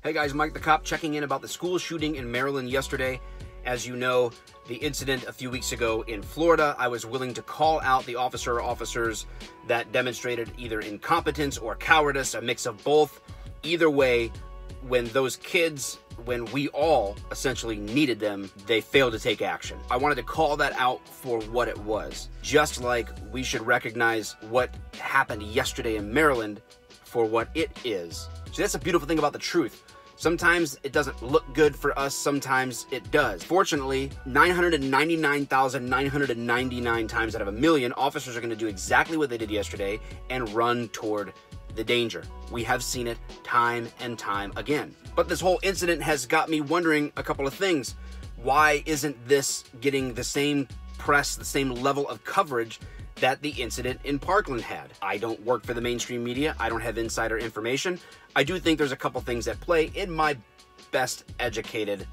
Hey guys, Mike the Cop checking in about the school shooting in Maryland yesterday. As you know, the incident a few weeks ago in Florida, I was willing to call out the officer or officers that demonstrated either incompetence or cowardice, a mix of both. Either way, when those kids, when we all essentially needed them, they failed to take action. I wanted to call that out for what it was. Just like we should recognize what happened yesterday in Maryland for what it is. So that's a beautiful thing about the truth. Sometimes it doesn't look good for us, sometimes it does. Fortunately, 999,999 times out of a million, officers are going to do exactly what they did yesterday and run toward the danger. We have seen it time and time again. But this whole incident has got me wondering a couple of things. Why isn't this getting the same press, the same level of coverage that the incident in Parkland had? I don't work for the mainstream media. I don't have insider information. I do think there's a couple things at play in my best educated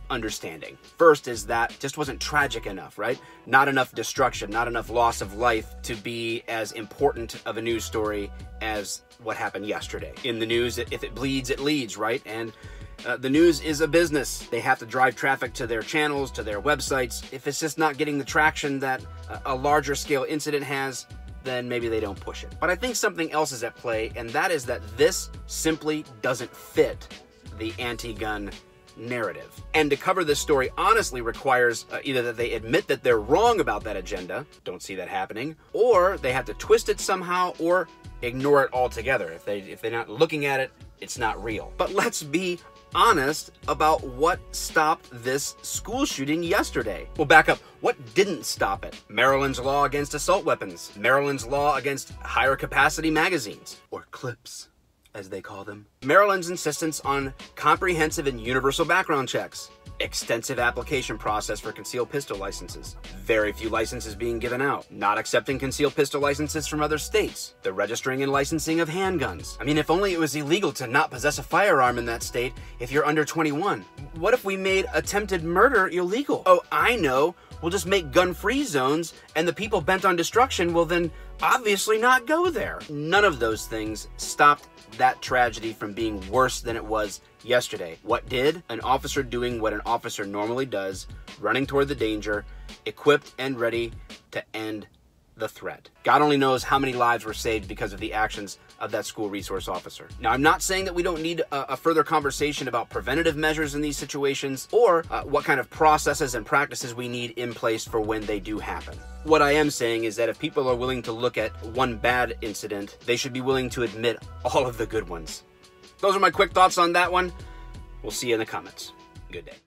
understanding. First is that just wasn't tragic enough, right? Not enough destruction, not enough loss of life to be as important of a news story as what happened yesterday. In the news, if it bleeds, it leads, right? And the news is a business. They have to drive traffic to their channels, to their websites. If it's just not getting the traction that a larger scale incident has, then maybe they don't push it. But I think something else is at play, and that is that this simply doesn't fit the anti-gun narrative. And to cover this story honestly requires either that they admit that they're wrong about that agenda, don't see that happening, or they have to twist it somehow or ignore it altogether. If they're not looking at it, it's not real. But let's be honest about what stopped this school shooting yesterday. We'll back up. What didn't stop it? Maryland's law against assault weapons. Maryland's law against higher capacity magazines, or clips, as they call them. Maryland's insistence on comprehensive and universal background checks. Extensive application process for concealed pistol licenses. Very few licenses being given out. Not accepting concealed pistol licenses from other states. The registering and licensing of handguns. I mean, if only it was illegal to not possess a firearm in that state if you're under 21. What if we made attempted murder illegal? Oh, I know. We'll just make gun-free zones, and the people bent on destruction will then obviously not go there. None of those things stopped that tragedy from being worse than it was yesterday. What did? An officer doing what an officer normally does, running toward the danger, equipped and ready to end the threat. God only knows how many lives were saved because of the actions of that school resource officer. Now, I'm not saying that we don't need a further conversation about preventative measures in these situations or what kind of processes and practices we need in place for when they do happen. What I am saying is that if people are willing to look at one bad incident, they should be willing to admit all of the good ones. Those are my quick thoughts on that one. We'll see you in the comments. Good day.